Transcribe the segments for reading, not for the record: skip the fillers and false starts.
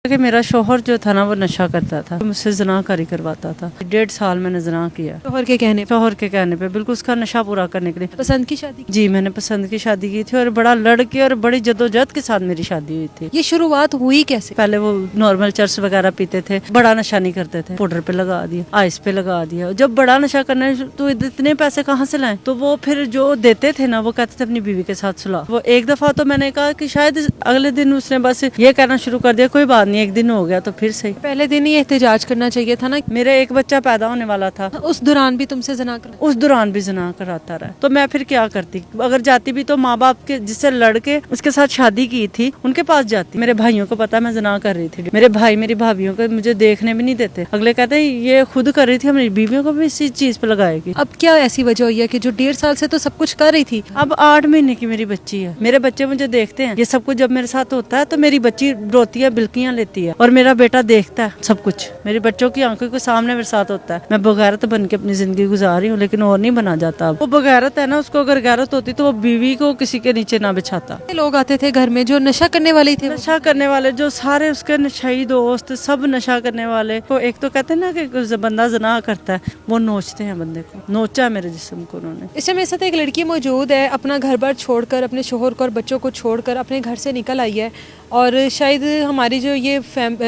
کہ میرا شوہر جو تھا نا وہ نشہ کرتا تھا, مجھ سے زنا کاری کرواتا تھا. 1.5 سال میں نے زنا کیا. شوہر کے کہنے پہ بالکل اس کا نشہ پورا کرنے کے لیے. پسند کی شادی جی میں نے پسند کی شادی کی تھی اور بڑا لڑ کے اور بڑی جدوجہد کے ساتھ میری شادی ہوئی تھی. یہ شروعات ہوئی کیسے؟ پہلے وہ نارمل چرس وغیرہ پیتے تھے, بڑا نشہ نہیں کرتے تھے, پاؤڈر پہ لگا دیا, آئس پہ لگا دیا. جب بڑا نشہ کرنا ہے تو اتنے پیسے کہاں سے لائیں, تو وہ پھر جو دیتے تھے نا وہ کہتے تھے اپنی بیوی کے ساتھ سلا. وہ ایک دفعہ تو میں نے کہا کہ شاید اگلے دن اس نے بس یہ کہنا شروع کر دیا کوئی بات نہیں, ایک دن ہو گیا تو پھر صحیح. پہلے دن ہی احتجاج کرنا چاہیے تھا نا. میرا ایک بچہ پیدا ہونے والا تھا, اس دوران بھی تم سے زنا کرا؟ اس دوران بھی زنا کراتا رہا. تو میں پھر کیا کرتی, اگر جاتی بھی تو ماں باپ کے جس سے لڑ کے اس کے ساتھ شادی کی تھی ان کے پاس جاتی. میرے بھائیوں کو پتا میں زنا کر رہی تھی, میرے بھائی میری بھابھیوں کو مجھے دیکھنے بھی نہیں دیتے. اگلے کہتے ہیں یہ خود کر رہی تھی, ہماری بیویوں کو بھی اسی چیز پہ لگائے گی. اب کیا ایسی وجہ ہوئی ہے کہ جو 1.5 سال سے تو سب کچھ کر رہی تھی, اب 8 مہینے کی میری بچی ہے. میرے بچے مجھے دیکھتے ہیں, یہ سب کچھ جب میرے ساتھ ہوتا ہے تو میری بچی روتی ہے, بلکیاں لیتی ہے, اور میرا بیٹا دیکھتا ہے سب کچھ. میری بچوں کی آنکھوں کے سامنے میرے ساتھ ہوتا ہے. میں بغیرت بن کے اپنی زندگی گزار رہی ہوں, لیکن اور نہیں بنا جاتا. اب وہ بغیرت ہے نا, اس کو اگر غیرت ہوتی تو وہ بیوی کو کسی کے نیچے نہ بچھاتا. لوگ آتے تھے گھر میں جو نشہ کرنے والے تھے, نشہ کرنے والے جو سارے اس کے نشئی دوست سب نشہ کرنے والے. تو ایک تو کہتے ہیں نا کہ بندہ زنا کرتا ہے, وہ نوچتے ہیں بندے کو, نوچا میرے جسم کو انہوں نے. اس سے میرے ساتھ ایک لڑکی موجود ہے, اپنا گھر بار چھوڑ کر, اپنے شوہر کو اور بچوں کو چھوڑ کر اپنے گھر سے نکل آئی ہے. اور شاید ہماری جو یہ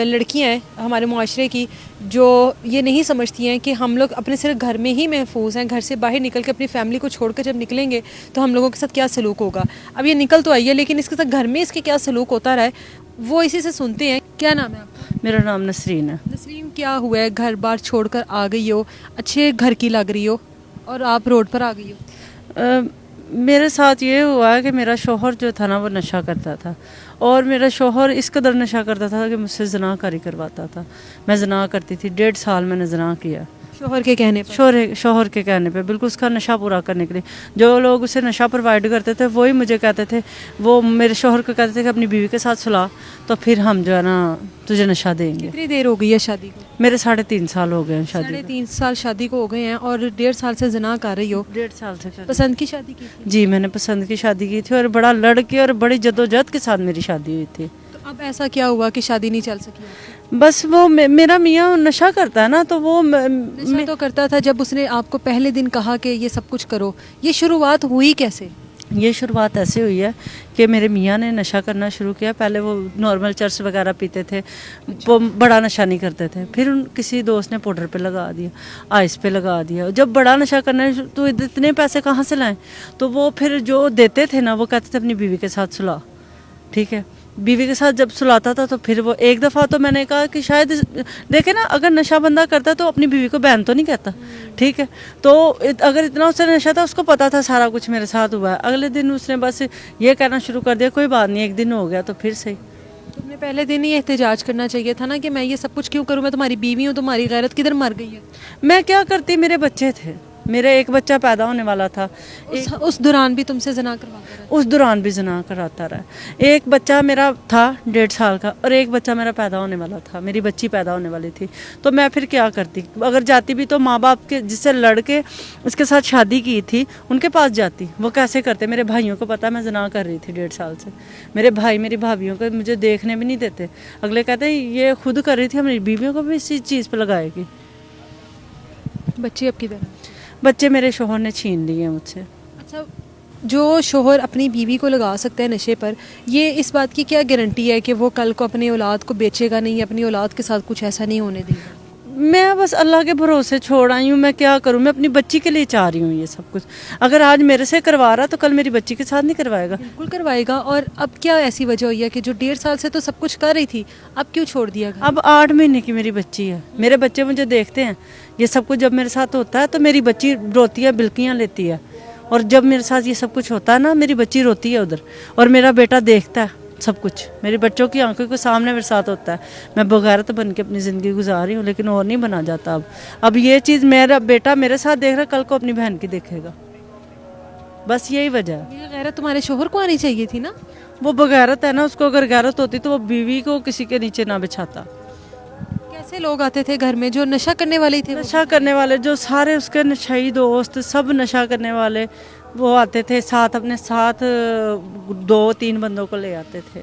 لڑکیاں ہیں ہمارے معاشرے کی, جو یہ نہیں سمجھتی ہیں کہ ہم لوگ اپنے صرف گھر میں ہی محفوظ ہیں, گھر سے باہر نکل کے اپنی فیملی کو چھوڑ کر جب نکلیں گے تو ہم لوگوں کے ساتھ کیا سلوک ہوگا. اب یہ نکل تو آئی ہے, لیکن اس کے ساتھ گھر میں اس کے کیا سلوک ہوتا رہا ہے وہ اسی سے سنتے ہیں. کیا نام ہے آپ کا؟ میرا نام نسرین ہے. نسرین, کیا ہوا ہے, گھر بار چھوڑ کر آ گئی ہو, اچھے گھر کی لگ رہی ہو اور آپ روڈ پر آ گئی ہو. میرے ساتھ یہ ہوا ہے کہ میرا شوہر جو تھا نا وہ نشہ کرتا تھا, اور میرا شوہر اس قدر نشہ کرتا تھا کہ مجھ سے زنا کاری کرواتا تھا. میں زنا کرتی تھی, 1.5 سال میں نے زنا کیا. شوہر کے کہنے پر؟ شوہر کے کہنے پہ, بالکل اس کا نشہ پورا کرنے کے لیے. جو لوگ اسے نشہ پرووائڈ کرتے تھے وہی مجھے کہتے تھے, وہ میرے شوہر کو کہتے تھے کہ اپنی بیوی کے ساتھ سلا تو پھر ہم جو ہے نا تجھے نشہ دیں گے. کتنی دیر ہو گئی ہے شادی کو؟ میرے 3.5 سال ہو گئے ہیں شادی. 3.5 سال شادی کو ہو گئے ہیں, اور 1.5 سال سے زنا کر رہی ہو. 1.5 سال سے. پسند کی شادی کی تھی؟ جی میں نے پسند کی شادی کی تھی اور بڑا لڑ کے اور بڑی جدوجہد کے ساتھ میری شادی ہوئی تھی. تو اب ایسا کیا ہوا کہ شادی نہیں چل سکی؟ بس وہ میرا میاں نشہ کرتا ہے نا, تو وہ نشہ تو کرتا تھا. جب اس نے آپ کو پہلے دن کہا کہ یہ سب کچھ کرو, یہ شروعات ہوئی کیسے؟ یہ شروعات ایسے ہوئی ہے کہ میرے میاں نے نشہ کرنا شروع کیا. پہلے وہ نارمل چرس وغیرہ پیتے تھے, وہ بڑا نشہ نہیں کرتے تھے. پھر کسی دوست نے پاؤڈر پہ لگا دیا, آئس پہ لگا دیا. جب بڑا نشہ کرنا ہے تو اتنے پیسے کہاں سے لائیں, تو وہ پھر جو دیتے تھے نا وہ کہتے تھے اپنی بیوی کے ساتھ سلا. ٹھیک ہے, بیوی کے ساتھ جب سلاتا تھا تو پھر وہ ایک دفعہ تو میں نے کہا کہ شاید دیکھیں نا, اگر نشہ بندہ کرتا تو اپنی بیوی کو بہن تو نہیں کہتا. ٹھیک ہے, تو اگر اتنا اس سے نشہ تھا, اس کو پتا تھا سارا کچھ میرے ساتھ ہوا ہے. اگلے دن اس نے بس یہ کہنا شروع کر دیا کوئی بات نہیں, ایک دن ہو گیا تو پھر صحیح. تم نے پہلے دن ہی احتجاج کرنا چاہیے تھا نا کہ میں یہ سب کچھ کیوں کروں, میں تمہاری بیوی ہوں, تمہاری غیرت کدھر مر گئی ہے. میں کیا کرتی, میرے بچے تھے, میرا ایک بچہ پیدا ہونے والا تھا. اس دوران بھی تم سے زنا کرواتا رہا؟ اس دوران بھی زنا کراتا رہا. ایک بچہ میرا تھا 1.5 سال کا, اور ایک بچہ میرا پیدا ہونے والا تھا, میری بچی پیدا ہونے والی تھی. تو میں پھر کیا کرتی, اگر جاتی بھی تو ماں باپ کے جس سے لڑ کے اس کے ساتھ شادی کی تھی ان کے پاس جاتی. وہ کیسے کرتے, میرے بھائیوں کو پتا میں زنا کر رہی تھی 1.5 سال سے. میرے بھائی میری بھابھیوں کو مجھے دیکھنے بھی نہیں دیتے. اگلے کہتے ہیں یہ خود کر رہی تھی, ہماری بیویوں کو بھی اسی چیز پہ لگائے گی. بچے اب کدھر ہیں؟ بچے میرے شوہر نے چھین لیے مجھ سے. اچھا, جو شوہر اپنی بیوی کو لگا سکتا ہے نشے پر, یہ اس بات کی کیا گارنٹی ہے کہ وہ کل کو اپنی اولاد کو بیچے گا نہیں, اپنی اولاد کے ساتھ کچھ ایسا نہیں ہونے دے گا؟ میں بس اللہ کے بھروسے چھوڑ آئی ہوں. میں کیا کروں, میں اپنی بچی کے لیے چاہ رہی ہوں یہ سب کچھ. اگر آج میرے سے کروا رہا تو کل میری بچی کے ساتھ نہیں کروائے گا. بالکل کروائے گا. اور اب کیا ایسی وجہ ہوئی ہے کہ جو 1.5 سال سے تو سب کچھ کر رہی تھی, اب کیوں چھوڑ دیا گیا؟ اب 8 مہینے کی میری بچی ہے, میرے بچے مجھے دیکھتے ہیں. یہ سب کچھ جب میرے ساتھ ہوتا ہے تو میری بچی روتی ہے, بلکیاں لیتی ہے. اور جب میرے ساتھ یہ سب کچھ ہوتا ہے نا, میری بچی روتی ہے ادھر, اور میرا بیٹا دیکھتا ہے سب کچھ. میری بچوں کی آنکھوں کے سامنے میرے ساتھ ہوتا ہے. میں بغیرت بن کے اپنی زندگی گزار رہی ہوں, لیکن اور نہیں بنا جاتا. اب یہ چیز میرا بیٹا میرے ساتھ دیکھ رہا, کل کو اپنی بہن کی دیکھے گا. بس یہی وجہ ہے. یہ غیرت تمہارے شوہر کو آنی چاہیے تھی نا. وہ بغیرت ہے نا, اس کو اگر غیرت ہوتی تو وہ بیوی کو کسی کے نیچے نہ بچھاتا. کیسے لوگ آتے تھے گھر میں جو نشہ کرنے والے تھے؟ نشہ کرنے والے جو سارے اس کے نشئی دوست سب نشہ کرنے والے, وہ آتے تھے ساتھ, اپنے ساتھ 2-3 بندوں کو لے آتے تھے.